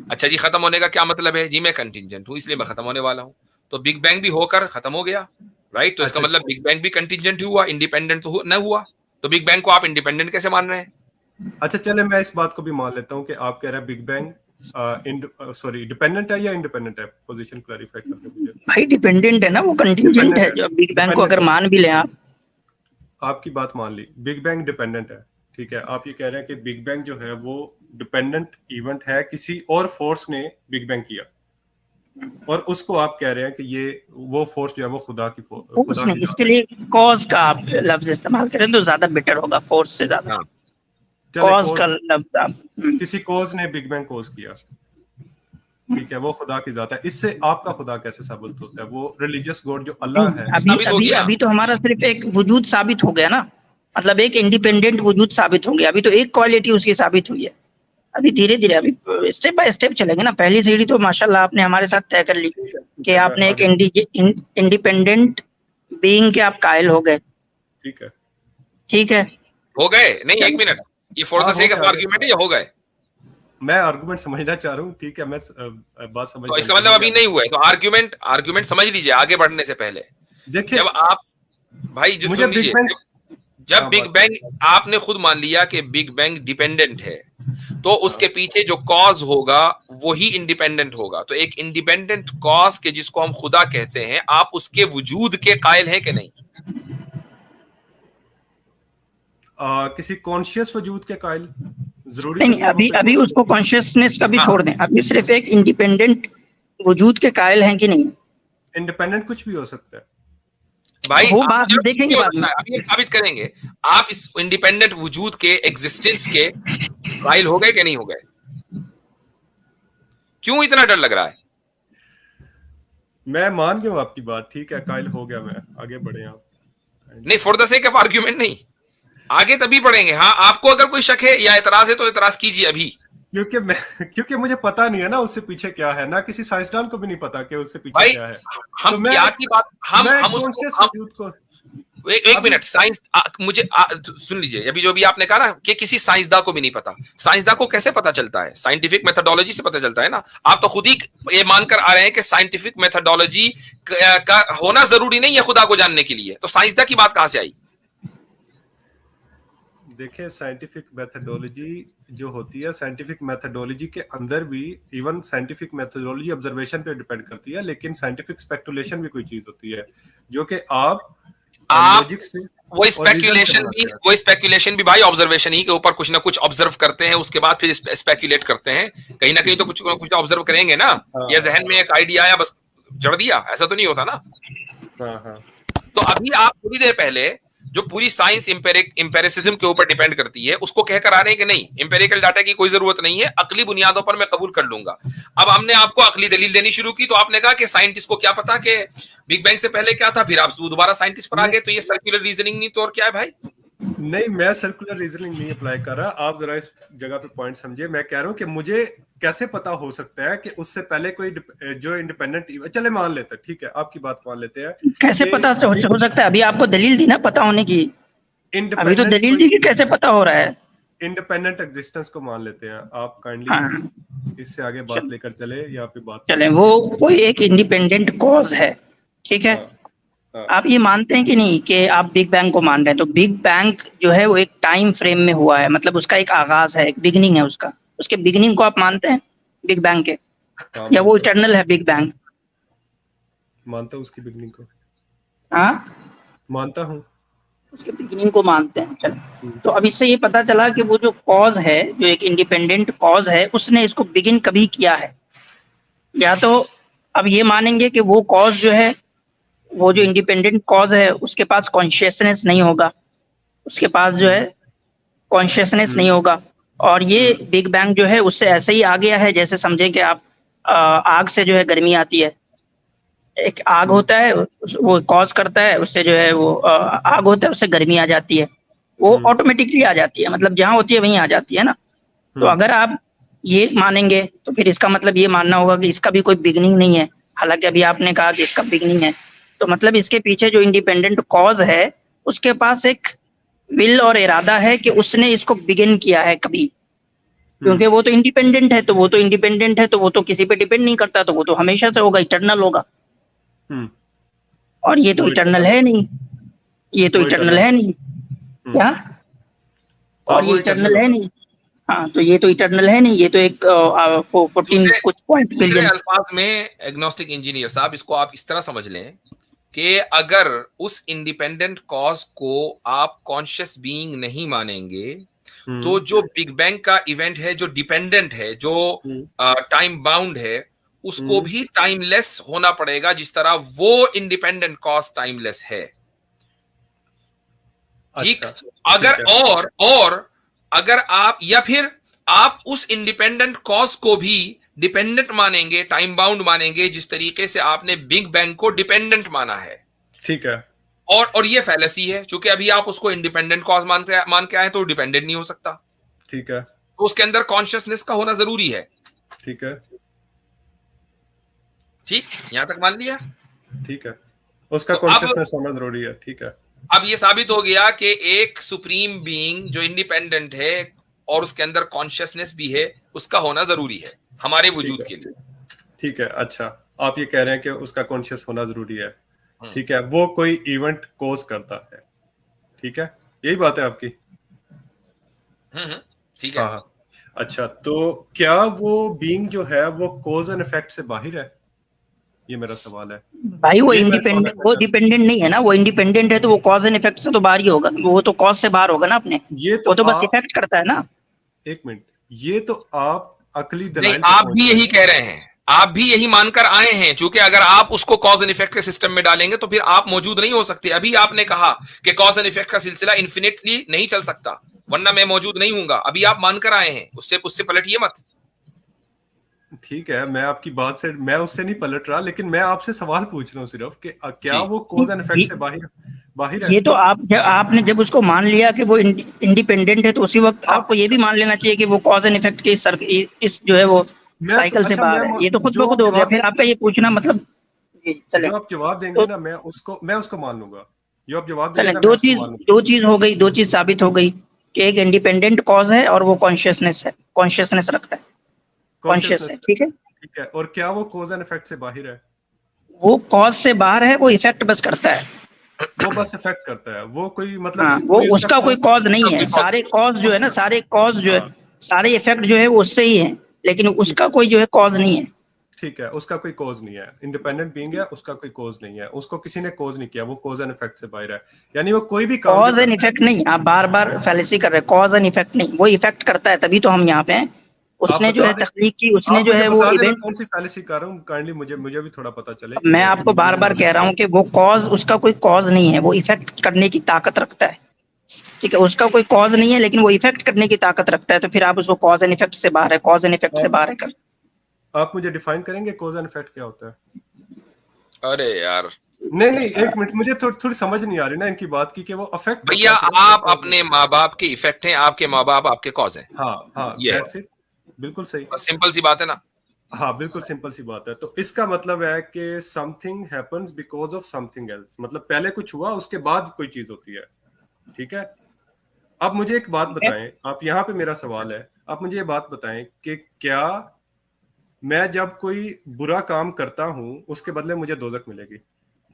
अच्छा जी, खत्म होने का क्या मतलब है जी? मैं कंटिंजेंट हूं इसलिए मैं खत्म होने वाला हूं। तो बिग बैंग भी होकर खत्म हो गया, राइट? तो इसका मतलब बिग बैंग भी कंटिंजेंट हुआ, इंडिपेंडेंट तो न हुआ। तो बिग बैंग को आप इंडिपेंडेंट कैसे मान रहे हैं? अच्छा चले, मैं इस बात को भी मान लेता हूं कि आप कह रहे हैं बिग बैंग डिपेंडेंट है या इंडिपेंडेंट है। पोजीशन क्लैरिफाई कर दो मुझे। भाई डिपेंडेंट है ना, वो कंटिंजेंट है। जो बिग बैंग को अगर मान भी लें आप, आपकी बात मान ली, बिग बैंग डिपेंडेंट है, ठीक है। आप ये कह रहे हैं कि बिग बैंग जो है वो डिपेंडेंट इवेंट है, किसी और फोर्स ने बिग बैंग किया, और उसको आप कह रहे हैं कि ये वो फोर्स जो है वो खुदा की फोर्स नहीं, इसके लिए कॉज का आप लफ्ज इस्तेमाल करें तो ज्यादा बेटर होगा, फोर्स से ज्यादा। कॉज का लफ्ज आप, किसी कॉज ने बिग बैंग कॉज किया, ठीक है, वो खुदा की जात है। इससे आपका खुदा कैसे साबित होता है? वो रिलीजियस गॉड जो अल्लाह है। अभी तो हमारा सिर्फ एक वजूद साबित हो गया ना। मतलब एक इंडिपेंडेंट वजूद साबित होंगे। अभी तो एक क्वालिटी उसकी साबित हुई है, अभी धीरे धीरे, अभी स्टेप बाय स्टेप चलेंगे ना। पहली सीढ़ी तो माशाल्लाह आपने हमारे साथ तय कर ली कि आपने एक इंडिपेंडेंट बीइंग के आप कायल हो गए। ठीक है, ठीक है, हो गए नहीं, एक मिनट, ये for the sake of argument है या हो गए? मैं आर्गुमेंट समझना चाह रहा हूँ, ठीक है, मैं बात समझ। तो इसका मतलब अभी नहीं हुआ है, तो आर्ग्यूमेंट समझ लीजिए आगे बढ़ने से पहले। देखिए, जब आप भाई जो मुझे सुन बिग लीजिए, बैंग, जब बिग बैंग आपने खुद मान लिया कि बिग बैंग डिपेंडेंट है, तो उसके पीछे जो कॉज होगा वही इंडिपेंडेंट होगा। तो एक इंडिपेंडेंट कॉज के जिसको हम खुदा कहते हैं, आप उसके वजूद के कायल हैं कि नहीं? किसी कॉन्शियस वजूद के कायल जरूरी नहीं, अभी उसको कॉन्शियसनेस का भी छोड़ दें, अभी सिर्फ एक इंडिपेंडेंट वजूद के कायल हैं कि नहीं। इंडिपेंडेंट कुछ भी हो सकता है भाई, वो बात देखेंगे बाद में, अभी साबित करेंगे। आप इस इंडिपेंडेंट वजूद के एग्जिस्टेंस के कायल हो गए कि नहीं हो गए? क्यों इतना डर लग रहा है? मैं मान गया हूं आपकी बात, ठीक है, कायल हो गया मैं, आगे बढ़े आप। नहीं, for the sake of argument नहीं, आगे तभी बढ़ेंगे। हाँ, आपको अगर कोई शक है या एतराज है तो एतराज कीजिए अभी। क्योंकि मुझे पता नहीं है ना उससे पीछे क्या है, ना किसी साइंसदान को भी नहीं पता कि उससे पीछे भाई क्या है। हम तो क्या की बात, हम कॉन्शियस उसको वजूद को, एक मिनट, साइंस मुझे सुन लीजिए, अभी जो भी आपने कहा ना कि किसी साइंसदान को भी नहीं पता, साइंसदान को कैसे पता चलता है? साइंटिफिक मेथोडोलॉजी से पता चलता है ना। आप तो खुद ही ये मानकर आ रहे हैं कि साइंटिफिक मेथोडोलॉजी का होना जरूरी नहीं है खुदा को जानने के लिए, तो साइंसदान की बात कहां से आई? देखिए, साइंटिफिक मेथोडोलॉजी जो होती है, साइंटिफिक मेथोडोलॉजी के अंदर भी इवन साइंटिफिक मेथोडोलॉजी ऑब्जर्वेशन पे डिपेंड करती है, लेकिन साइंटिफिक स्पेकुलेशन भी कोई चीज होती है जो कि आप लॉजिक से, वो स्पेकुलेशन भी भाई ऑब्जर्वेशन ही के ऊपर कुछ ना कुछ ऑब्जर्व करते हैं, उसके बाद फिर स्पेकुलेट करते हैं। कहीं ना कहीं तो कुछ ऑब्जर्व करेंगे ना, या जहन में एक आइडिया आया बस जड़ दिया, ऐसा तो नहीं होता ना। तो अभी आप थोड़ी देर पहले जो पूरी साइंस इंपेरिसिज्म के ऊपर डिपेंड करती है उसको कहकर आ रहे हैं कि नहीं, इंपेरिकल डाटा की कोई जरूरत नहीं है, अकली बुनियादों पर मैं कबूल कर लूंगा। अब हमने आपको अकली दलील देनी शुरू की, तो आपने कहा कि साइंटिस्ट को क्या पता कि बिग बैंग से पहले क्या था, फिर आप दोबारा साइंटिस्ट पर आ गए। तो ये सर्कुलर रीजनिंग नहीं तो और क्या है भाई? नहीं, मैं सर्कुलर रीजनिंग नहीं अप्लाई कर रहा, आप जरा इस जगह पे पॉइंट समझिए। मैं कह रहा हूं कि मुझे कैसे पता हो सकता है कि उससे पहले कोई जो इंडिपेंडेंट, चले मान लेते हैं, ठीक है, आपकी बात मान लेते हैं, कैसे पता हो सकता है? अभी आपको दलील दी ना पता होने की, अभी तो दलील दी कि कैसे पता हो रहा है। इंडिपेंडेंट एग्जिस्टेंस को मान लेते हैं, आप काइंडली इससे आगे बात लेकर चले, या फिर बात चले, वो कोई एक इंडिपेंडेंट कॉज है, ठीक है। आप ये मानते हैं कि नहीं कि आप बिग बैंग को मान रहे हैं, तो बिग बैंग जो है वो एक टाइम फ्रेम में हुआ है, मतलब उसका एक आगाज है, एक बिगिनिंग है उसका, उसके बिगिनिंग को आप मानते हैं बिग बैंग के, या वो इटर्नल है बिग बैंग? मानता हूँ उसकी बिगिनिंग को, हाँ मानता हूँ उसके बिगिनिंग को मानते हैं। चलो, तो अब इससे ये पता चला कि वो जो कॉज है, जो एक इंडिपेंडेंट कॉज है, उसने इसको बिगिन कभी किया है। या तो अब ये मानेंगे कि वो कॉज जो है, वो जो इंडिपेंडेंट कॉज है, उसके पास कॉन्शियसनेस नहीं होगा, उसके पास जो है कॉन्शियसनेस नहीं होगा, और ये बिग बैंग जो है उससे ऐसे ही आ गया है, जैसे समझे कि आप आग से जो है गर्मी आती है, एक आग होता है वो कॉज करता है, उससे जो है वो आग होता है, उससे गर्मी आ जाती है, वो ऑटोमेटिकली आ जाती है, मतलब जहां होती है वहीं आ जाती है ना। तो अगर आप ये मानेंगे तो फिर इसका मतलब ये मानना होगा कि इसका भी कोई बिगनिंग नहीं है, हालांकि अभी आपने कहा कि इसका बिगनिंग है। तो मतलब इसके पीछे जो इंडिपेंडेंट कॉज है उसके पास एक विल और इरादा है कि उसने इसको बिगिन किया है कभी, क्योंकि वो तो इंडिपेंडेंट है, तो वो तो इंडिपेंडेंट है, तो वो तो किसी पे डिपेंड नहीं करता, तो वो तो हमेशा से होगा, इटर्नल होगा। और ये तो इटर्नल है नहीं, ये तो इटर्नल है नहीं, क्या? और ये इटर्नल है नहीं, हाँ, तो ये तो इटर्नल है नहीं, ये तो एक 14 कुछ पॉइंट बिलियन। अल्फाज में एग्नोस्टिक इंजीनियर साहब, इसको आप इस तरह समझ लें कि अगर उस इंडिपेंडेंट कॉज को आप कॉन्शियस बीइंग नहीं मानेंगे, तो जो बिग बैंग का इवेंट है, जो डिपेंडेंट है, जो टाइम बाउंड है, उसको भी टाइमलेस होना पड़ेगा, जिस तरह वो इंडिपेंडेंट कॉज टाइमलेस है। ठीक? अगर और अगर आप, या फिर आप उस इंडिपेंडेंट कॉज को भी डिपेंडेंट मानेंगे, टाइम बाउंड मानेंगे, जिस तरीके से आपने बिग बैंग को डिपेंडेंट माना है, ठीक है, और ये फैलेसी है, क्योंकि अभी आप उसको इंडिपेंडेंट कॉज मान के आए तो डिपेंडेंट नहीं हो सकता। ठीक है, तो उसके अंदर कॉन्शियसनेस का होना जरूरी है। ठीक है, ठीक, यहां तक मान लिया। ठीक है, उसका तो कॉन्शियसनेस होना जरूरी है। ठीक है, अब ये साबित हो गया कि एक सुप्रीम बीइंग जो इंडिपेंडेंट है और उसके अंदर कॉन्शियसनेस भी है, उसका होना जरूरी है हमारे वजूद के लिए। ठीक है। अच्छा, आप ये कह रहे हैं कि उसका कॉन्शियस होना जरूरी है। हम्म। ठीक है, वो कोई इवेंट कोज करता है। ठीक है, यही बात है आपकी। ठीक है। हाँ हाँ। अच्छा, तो क्या वो बीइंग जो है वो कोज एंड इफेक्ट से बाहर है? ये मेरा सवाल है। भाई वो ये मैं इंडिपेंडेंट, सवाल वो करना- डिपेंडेंट नहीं है ना, वो इंडिपेंडेंट है तो वो कॉज एंड इफेक्ट से तो बाहर ही होगा, वो तो कॉज से बाहर होगा ना अपने, ये वो तो बस आप इफेक्ट करता है ना। एक मिनट, ये तो आप अकली नहीं, दलाइल पे आप पहुंच भी रहे यही हैं। कह रहे हैं, आप भी यही मानकर आए हैं, क्योंकि अगर आप उसको कॉज एंड इफेक्ट के सिस्टम में डालेंगे तो फिर आप मौजूद नहीं हो सकते। अभी आपने कहा कि कॉज एंड इफेक्ट का सिलसिला इन्फिनिटली नहीं चल सकता, वरना मैं मौजूद नहीं हूंगा। अभी आप मानकर आए हैं, उससे पलटिए मत। ठीक है, मैं आपकी बात से, मैं उससे नहीं पलट रहा, लेकिन मैं आपसे सवाल पूछ रहा हूँ सिर्फ कि क्या जी। वो कोज एंड इफेक्ट से बाहर बाहर है? ये तो आपने जब उसको मान लिया कि वो इंडिपेंडेंट है तो उसी वक्त आपको ये भी मान लेना चाहिए कि वो कॉज एंड इफेक्ट के इस जो है वो मैं तो साइकिल से अच्छा, बाहर है। ये तो खुद ब जो खुद आप हो गया, जवाब फिर आपका ये पूछना मतलब। जी, चलें। जो आप जवाब देंगे तो ना, मैं उसको मान लूंगा। जो आप जवाब देंगे चलें, ना, मैं उसको मान लूंगा। दो चीज हो गई, दो चीज साबित हो गई कि एक इंडिपेंडेंट कॉज है और वो कॉन्शियसनेस है, कॉन्शियसनेस रखता है, कॉन्शियस है, कॉन्शियसनेस। ठीक है। ठीक है, और क्या वो कोज एंड इफेक्ट से बाहर है? वो कॉज से बाहर है, वो इफेक्ट बस करता है। वो बस इफेक्ट करता है, वो कोई मतलब हाँ, कि वो कोई उसका उसका कोई कॉज कॉज नहीं उसका है, कोई cause सारे कॉज जो है ना, उसका। सारे कॉज जो है, हाँ, सारे इफेक्ट जो है वो उससे ही है, लेकिन ठीक उसका कोई जो है कॉज नहीं है। ठीक है, उसका कोई कॉज नहीं है। इंडिपेंडेंट बीइंग है, उसका कोई कॉज नहीं है, उसको किसी ने कॉज नहीं किया, वो कॉज एंड इफेक्ट से बाहर है। यानी वो कोई भी काम जो कॉज एंड करता है। इफेक्ट नहीं, आप बार बार फैलेसी कर रहे हैं, कॉज एंड इफेक्ट नहीं, वो इफेक्ट करता है, तभी तो हम यहाँ पे हैं। आप उसने जो बता है दें, तख्लीक की, उसने आप जो मुझे है वो बता दें मैं इवेंट। कौन सी फैलेसी कर रहा हूँ, काइंडली मुझे भी थोड़ा पता चले अब कि मैं मैं आपको बार मुझे बार मालूम कह रहा हूँ कि वो कॉज, उसका कोई कॉज नहीं है, वो इफेक्ट करने की ताकत रखता है, ठीक है। उसका कोई कॉज नहीं है लेकिन वो इफेक्ट करने की ताकत रखता है, तो फिर आप उसको कॉज एंड इफेक्ट से बाहर है, कॉज एंड इफेक्ट से आप बाहर है कर। आप मुझे डिफाइन करेंगे कॉज एंड इफेक्ट क्या होता है? अरे यार नहीं नहीं, एक मिनट, मुझे थोड़ी समझ नहीं आ रही ना इनकी बात की कि वो अफेक्ट होता भैया, है सिर्फ, आप cause अपने नहीं माँ बाप के इफेक्ट हैं, आपके माँ बाप आपके कॉज हैं। होता। हाँ हाँ, ये है, दैट्स इट। बिल्कुल सही। बस सिंपल सी बात है ना। हाँ, बिल्कुल सिंपल सी बात है। तो इसका मतलब है कि something happens because of something else, मतलब पहले कुछ हुआ, उसके बाद कोई चीज होती है। ठीक है। अब मुझे एक बात बताएं, आप यहाँ पे मेरा सवाल है, आप मुझे ये बात बताएं कि क्या मैं जब कोई बुरा काम करता हूँ उसके बदले मुझे दोजख मिलेगी?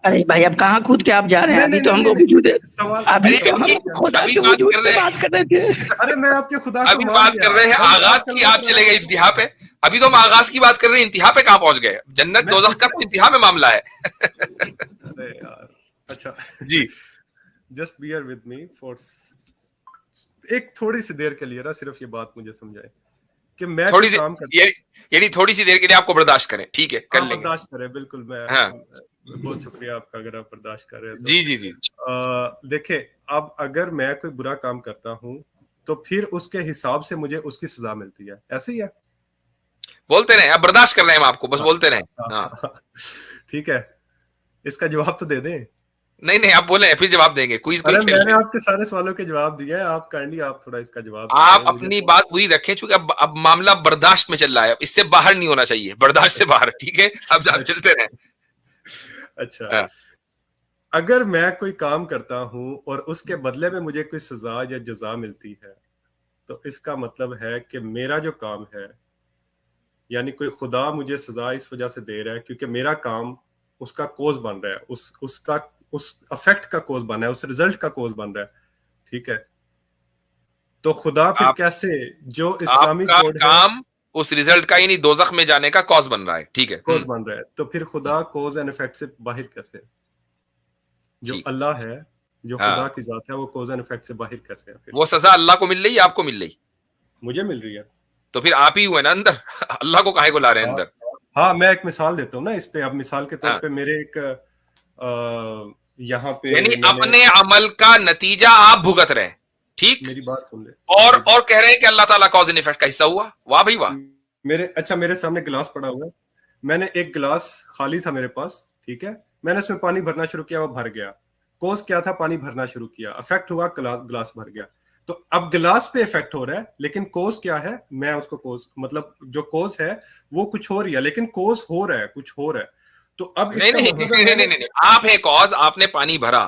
अरे भाई, अब कहाँ कूद के आप जा रहे हैं, नहीं अभी नहीं तो नहीं हम नहीं लोग वजूद है, नहीं, सवाल अभी अरे तो हम अभी लोग खुदा अभी के बात वजूद कर पे रहे बात कर रहे थे। अरे मैं आपके खुदा को अभी मान बात लिया, कर रहे हैं मैं आगाज बात की, करना आप चाह चले रहा गए हूँ। इंतहा पे। अभी तो हम आगाज की बात कर रहे हैं, इंतहा पे कहाँ पहुंच गए? जन्नत मैं दोजख का उस तो इंतहा में मामला है। अरे यार, अच्छा, जी। Just bear with me for एक थोड़ी सी देर के लिए ना, सिर्फ ये बात मुझे समझाए कि मैं कोई थोड़ी काम देर, यानी थोड़ी सी देर के लिए आपको बर्दाश्त करें, ठीक है, कर हाँ, लेंगे। बर्दाश्त करें, बिल्कुल। मैं हाँ बहुत शुक्रिया आपका अगर आप बर्दाश्त कर रहे हैं तो। जी जी जी। देखिए, अब अगर मैं कोई बुरा काम करता हूँ तो फिर उसके हिसाब से मुझे उसकी सजा मिलती है, ऐसे ही है? बोलते रहे, अब बर्दाश्त कर रहे हैं हम आपको, बस हाँ, बोलते रहे। हाँ, हाँ, हाँ, ठीक है, इसका जवाब तो दे दें। नहीं नहीं, आप बोले फिर जवाब देंगे, क्विज कोई अरे खेल मैंने रहे। आपके सारे सवालों के जवाब दिए हैं, आप काइंडली आप थोड़ा इसका जवाब आप दें मुझे। अपनी बात पूरी रखें, चूंकि अब मामला बर्दाश्त में चल रहा है, अब इससे बाहर नहीं होना चाहिए, बर्दाश्त से बाहर, ठीक है। अब आप चलते रहे। अच्छा, हाँ, अगर मैं कोई काम करता हूं और उसके बदले में मुझे कोई सजा या जजा मिलती है, तो इसका मतलब है कि मेरा जो काम है, यानी कोई खुदा मुझे सजा इस वजह से दे रहा है क्योंकि मेरा काम उसका कोज बन रहा है, उस अफेक्ट का कोज बन रहा है, उस रिजल्ट का कोज बन रहा है। ठीक है, तो खुदा फिर कैसे, जो इस्लामी आपका कोड है, काम उस रिजल्ट का, यानी दोजख में जाने का कॉज बन रहा है, ठीक है। कोज बन रहा है, तो फिर खुदा कोज एंड इफेक्ट से बाहर कैसे? जो ठीक। अल्लाह है, जो हाँ, खुदा की जात है, वो कोज एंड इफेक्ट से बाहर कैसे है? फिर वो सजा अल्लाह को मिल रही है, आपको मिल रही? मुझे मिल रही है। तो फिर आप ही हुए ना अंदर। अल्लाह को काहे को ला रहे हैं हाँ अंदर? हाँ, मैं एक मिसाल देता हूँ ना इस पे। अब मिसाल के तौर हाँ, पे मेरे एक यहाँ पे यानी मैंने, अपने अमल का नतीजा आप भुगत रहे हैं, ठीक। मेरी बात सुन ले, और कह रहे हैं कि अल्लाह ताला कॉज एंड इफेक्ट का हिस्सा हुआ। वाह भाई वाह। मेरे सामने गिलास पड़ा हुआ है, मैंने एक गिलास खाली था मेरे पास, ठीक है, मैंने उसमें पानी भरना शुरू किया, वो भर गया। कॉज क्या था, पानी भरना शुरू किया, इफेक्ट हुआ, ग्लास भर गया। तो अब ग्लास पे इफेक्ट हो रहा है, लेकिन कॉज क्या है, मैं उसको कॉज मतलब जो कॉज है वो कुछ हो रही है, लेकिन कॉज हो रहा है, कुछ हो रहा है। तो अब नहीं नहीं मतलब नहीं नहीं नहीं, आप है कॉज, आपने पानी भरा,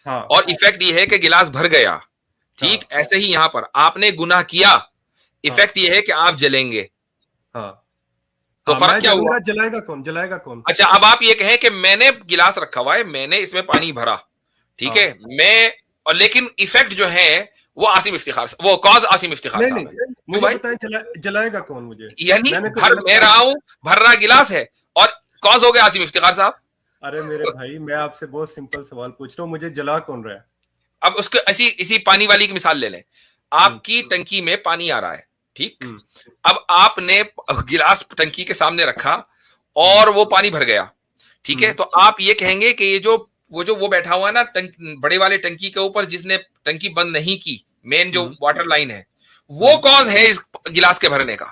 हाँ और इफेक्ट ये है कि गिलास भर गया, ठीक। हाँ ऐसे ही यहां पर आपने गुनाह किया, इफेक्ट ये है कि आप जलेंगे। हाँ तो हाँ, फर्क मैं क्या हुआ? जलूंगा, जलाएगा कौन, जलाएगा कौन? अच्छा, अब आप ये कहें कि मैंने गिलास रखा हुआ है, मैंने इसमें पानी भरा, ठीक है, हाँ मैं, और लेकिन इफेक्ट जो है वो आसिम इफ्तिखार, वो कॉज आसिम इफ्तिखार नहीं साहब है। नहीं, क्यों मुझे भाई? बताएं, जलाएगा कौन मुझे? यानी मैंने तो भर गलत मैं काम। रहा हूं, भर रहा गिलास है, और कॉज हो गया आसिम इफ्तिखार साहब। अरे मेरे भाई, मैं आपसे बहुत सिंपल सवाल पूछ रहा हूँ, मुझे जला कौन रहा है? अब उसको ऐसी इसी पानी वाली की मिसाल ले लें। हम्म आपकी टंकी में पानी आ रहा है, ठीक। हम्म अब आपने गिलास टंकी के सामने रखा हम्म और वो पानी भर गया, ठीक है। हम्म तो आप ये कहेंगे कि ये जो वो बैठा हुआ है ना बड़े वाले टंकी के ऊपर, जिसने टंकी बंद नहीं की, मेन जो हम्म वाटर लाइन है, वो हम्म। कॉज है इस गिलास के भरने का।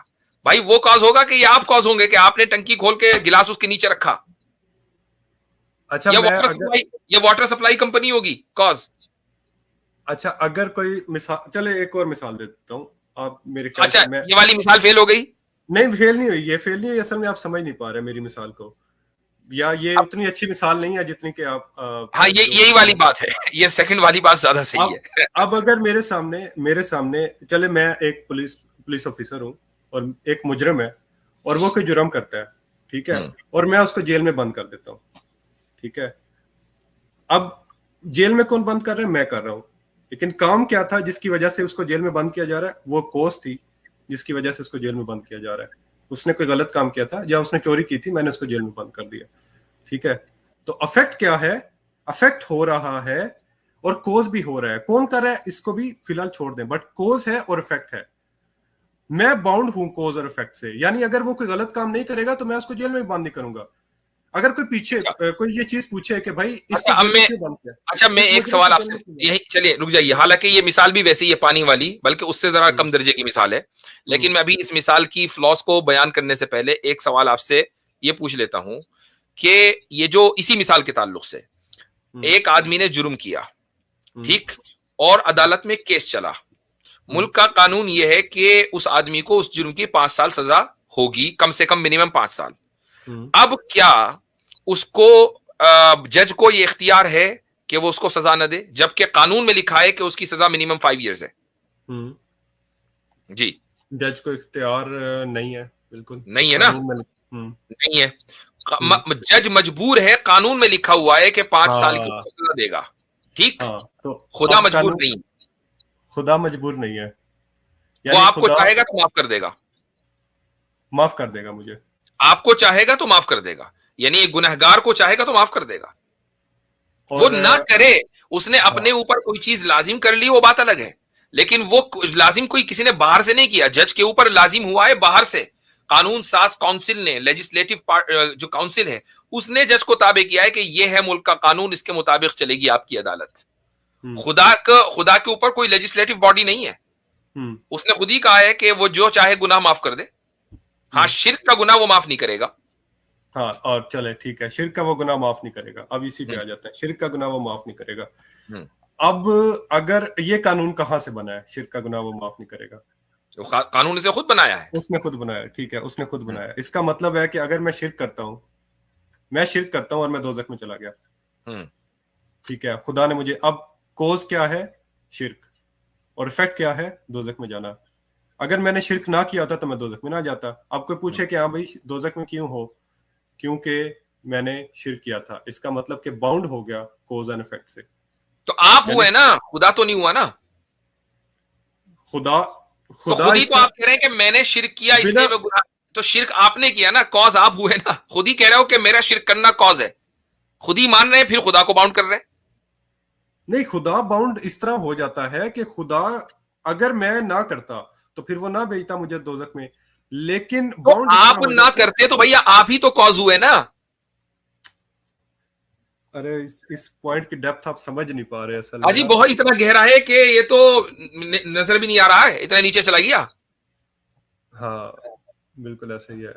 भाई वो कॉज होगा कि ये आप कॉज होंगे कि आपने टंकी खोल के गिलास उसके नीचे रखा, अच्छा या मैं वाटर अगर सप्लाई, या वाटर सप्लाई कंपनी होगी कॉज। अच्छा अगर कोई मिसाल, चले एक और मिसाल दे देता हूँ। आप मेरे ख्याल अच्छा, से मैं ये वाली मिसाल फेल हो गई। नहीं, फेल नहीं हुई, ये फेल नहीं हुई, असल में आप समझ नहीं पा रहे मेरी मिसाल को, या ये अब उतनी अच्छी मिसाल नहीं है जितनी कि आप हाँ, ये जो यही वाली बात है, ये सेकंड वाली बात ज्यादा सही अब है। अब अगर मेरे सामने चले, मैं एक पुलिस ऑफिसर हूँ और एक मुजरिम है, और वो कोई जुर्म करता है, ठीक है, और मैं उसको जेल में बंद कर देता हूँ, ठीक है। अब जेल में कौन बंद कर रहा है? मैं कर रहा हूँ, लेकिन काम क्या था जिसकी वजह से उसको जेल में बंद किया जा रहा है? वो कॉज थी जिसकी वजह से उसको जेल में बंद किया जा रहा है। उसने कोई गलत काम किया था या उसने चोरी की थी, मैंने उसको जेल में बंद कर दिया, ठीक है। तो अफेक्ट क्या है? अफेक्ट हो रहा है और कोज भी हो रहा है। कौन कर रहा है इसको भी फिलहाल छोड़ दें, बट कोज है और इफेक्ट है। मैं बाउंड हूं कोज और इफेक्ट से, यानी अगर वो कोई गलत काम नहीं करेगा तो मैं उसको जेल में भी बंद नहीं करूंगा। अगर कोई पीछे कोई ये चीज पूछे कि भाई अच्छा, इसको अब जेल में मैं, क्यों बंद किया, अच्छा मैं इस एक मुजरिम सवाल को जेल आपसे, में क्यों बंद यही चलिए रुक जाइए, हालांकि ये मिसाल भी वैसे ही है पानी वाली, बल्कि उससे जरा किया? कम दर्जे की मिसाल है। लेकिन मैं अभी इस मिसाल की फ्लॉस को बयान करने से पहले एक सवाल आपसे ये पूछ लेता हूं कि ये जो इसी मिसाल के ताल्लुक से, एक आदमी ने जुर्म किया, ठीक, और अदालत में केस चला। मुल्क का कानून यह है कि उस आदमी को उस जुर्म की 5 साल सजा होगी, कम से कम मिनिमम 5 साल। अब क्या उसको जज को ये इख्तियार है कि वो उसको सजा न दे, जबकि कानून में लिखा है कि उसकी सजा मिनिमम 5 इयर्स है? जी जज को इख्तियार नहीं है, बिल्कुल नहीं है ना? कानून में। नहीं है। जज मजबूर है, कानून में लिखा हुआ है कि 5 साल की हाँ उसको सजा देगा, ठीक। हाँ, तो खुदा अब मजबूर कानून, नहीं, खुदा मजबूर नहीं है, वो यानी आपको खुदा चाहेगा तो माफ कर देगा, माफ कर देगा मुझे। आपको चाहेगा तो माफ कर देगा, यानी एक गुनहगार को चाहेगा तो माफ कर देगा। वो और ना करे, उसने अपने हाँ ऊपर कोई चीज लाजिम कर ली, वो बात अलग है, लेकिन वो लाजिम कोई किसी ने बाहर से नहीं किया, जज के ऊपर लाजिम हुआ है बाहर से। कानून साज काउंसिल ने, लेजिस्लेटिव जो काउंसिल है, उसने जज को ताबे किया है कि ये है मुल्क का कानून, इसके मुताबिक चलेगी आपकी अदालत। खुदा के ऊपर कोई लेजिस्लेटिव बॉडी नहीं है, उसने खुद ही कहा है कि वो जो चाहे गुनाह माफ कर दे। हाँ, शिर्क का गुनाह वो माफ नहीं करेगा। हाँ, और चले ठीक है, शिर्क का वो गुनाह माफ नहीं करेगा। अब इसी पे आ जाते हैं, शिर्क का गुनाह वो माफ नहीं करेगा। अब अगर ये कानून कहाँ से बना है, शिर्क का गुनाह वो माफ नहीं करेगा? तो कानून इसे खुद बनाया है, उसने खुद बनाया, ठीक है, उसने खुद बनाया। इसका मतलब है कि अगर मैं शिर्क करता हूँ और मैं दोजख में चला गया, ठीक है, खुदा ने मुझे, अब कोज क्या है? शिर्क, और इफेक्ट क्या है? दोजख में जाना। अगर मैंने शिर्क ना किया होता तो मैं दोजख में ना जाता। अब कोई पूछे कि हाँ भाई दोजख में क्यों हो? क्योंकि मैंने शिर्क किया था। इसका मतलब कि बाउंड हो गया कोज एंड इफेक्ट से। तो आप हुए ना, खुदा तो नहीं हुआ ना। खुदा तो खुद ही तो आप कह रहे हैं कि मैंने शिर्क किया इसलिए मैं गुनाह, तो शिर्क आपने किया ना, कॉज आप हुए ना। खुद ही कह रहे हो कि मेरा शिर्क करना कॉज है, खुद ही मान रहे हैं, फिर खुदा को बाउंड कर रहे हैं। नहीं, खुदा बाउंड इस तरह हो जाता है कि खुदा अगर मैं ना करता तो फिर वो ना भेजता मुझे दोजख में, लेकिन तो बाउंड आप ना करते तो भैया आप ही तो कॉज हुए ना। अरे इस पॉइंट की डेप्थ आप समझ नहीं पा रहे असल अजी में। बहुत इतना गहरा है कि ये तो नजर भी नहीं आ रहा है, इतना नीचे चला गया। हाँ बिल्कुल ऐसा ही है।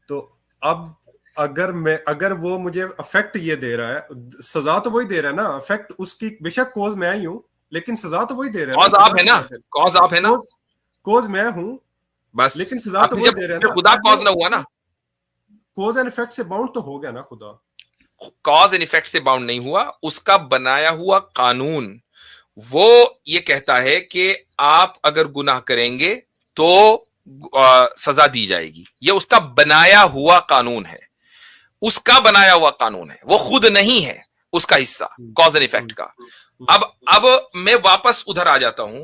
तो अब अगर वो मुझे अफेक्ट ये दे रहा है, सजा तो वही दे रहा है ना, अफेक्ट उसकी बेशक कॉज मैं ही हूँ, लेकिन सजा तो वही दे रहा है। कॉज आप है ना, कॉज आप है ना, कॉज मैं हूँ, बस लेकिन सजा तो वही दे रहा है ना। खुदा कॉज ना हुआ ना, कॉज एंड इफेक्ट से बाउंड तो हो गया ना खुदा। कॉज एंड इफेक्ट से बाउंड नहीं हुआ, उसका बनाया हुआ कानून वो ये कहता है कि आप अगर गुनाह करेंगे तो सजा दी जाएगी। ये उसका बनाया हुआ कानून है, उसका बनाया हुआ कानून है, वो खुद नहीं है उसका हिस्सा कॉज एंड इफेक्ट का। अब मैं वापस उधर आ जाता हूं।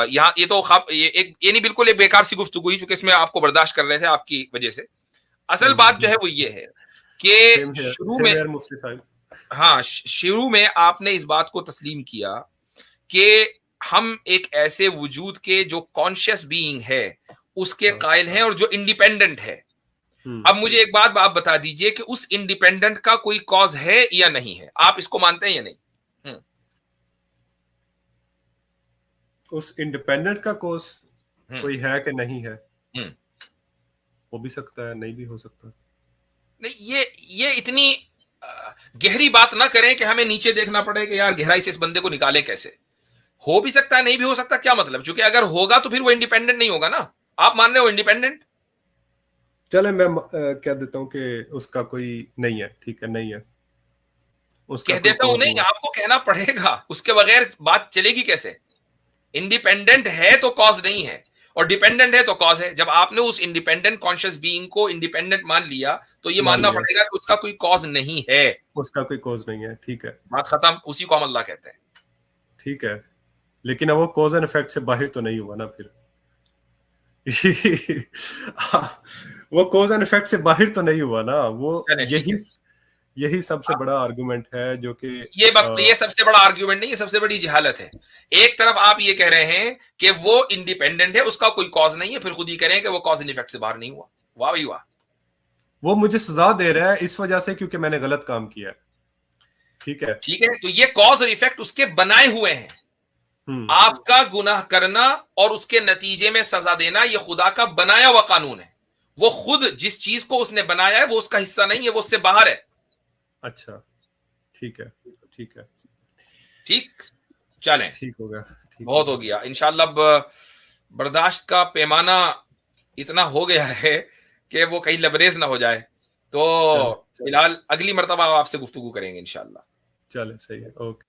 यहाँ ये तो ये नहीं, बिल्कुल एक बेकार सी गुफ्तगू हुई, चूंकि इसमें आपको बर्दाश्त कर रहे थे आपकी वजह से। असल बात जो है वो ये है कि शुरू में, मुफ्ती साहब, हाँ, शुरू में आपने इस बात को तस्लीम किया कि हम एक ऐसे वजूद के जो कॉन्शियस बीइंग है उसके कायल हैं और जो इंडिपेंडेंट है। अब मुझे एक बात आप बता दीजिए कि उस इंडिपेंडेंट का कोई कॉज है या नहीं है, आप इसको मानते हैं या नहीं? उस इंडिपेंडेंट का कॉज कोई है कि नहीं है? हो भी सकता है, नहीं भी हो सकता। नहीं, ये इतनी गहरी बात ना करें कि हमें नीचे देखना पड़े कि यार गहराई से इस बंदे को निकाले कैसे। हो भी सकता है, नहीं भी हो सकता, क्या मतलब? क्योंकि अगर होगा तो फिर वो इंडिपेंडेंट नहीं होगा ना। आप मान रहे हो इंडिपेंडेंट? चले मैं कह देता हूं कि उसका कोई नहीं है, ठीक है, नहीं है, उसका कह देता हूं नहीं, आपको कहना पड़ेगा, उसके बगैर बात चलेगी कैसे? इंडिपेंडेंट है तो कॉज नहीं है, और डिपेंडेंट है तो कॉज है। जब आपने उस इंडिपेंडेंट कॉन्शियस बीइंग को इंडिपेंडेंट मान लिया तो ये मानना पड़ेगा कि उसका कोई कॉज नहीं है, उसका कोई कॉज नहीं है, ठीक है, बात खत्म। उसी को हम अल्लाह कहते हैं, ठीक है। लेकिन अब वो कॉज एंड इफेक्ट से बाहर तो नहीं हुआ ना फिर। वो कॉज एंड इफेक्ट से बाहर तो नहीं हुआ ना वो। यही सबसे बड़ा आर्गुमेंट है जो कि ये सबसे बड़ा आर्गुमेंट नहीं, ये सबसे बड़ी जहालत है। एक तरफ आप ये कह रहे हैं कि वो इंडिपेंडेंट है, उसका कोई कॉज नहीं है, फिर खुद ही कह रहे हैं कि वो कॉज एंड इफेक्ट से बाहर नहीं हुआ। वाह भाई वाह, वो मुझे सजा दे रहा है इस वजह से क्योंकि मैंने गलत काम किया, ठीक है, ठीक है। तो ये कॉज और इफेक्ट उसके बनाए हुए हैं। आपका गुनाह करना और उसके नतीजे में सजा देना ये खुदा का बनाया हुआ कानून है। वो खुद जिस चीज को उसने बनाया है वो उसका हिस्सा नहीं है, वो उससे बाहर है। अच्छा, ठीक है, ठीक है, ठीक, चलें, ठीक हो गया, बहुत हो गया। इंशाअल्लाह अब बर्दाश्त का पैमाना इतना हो गया है कि वो कहीं लबरेज ना हो जाए। तो फिलहाल अगली मर्तबा आपसे गुफ्तगू करेंगे इंशाअल्लाह। चले, सही है, ओके।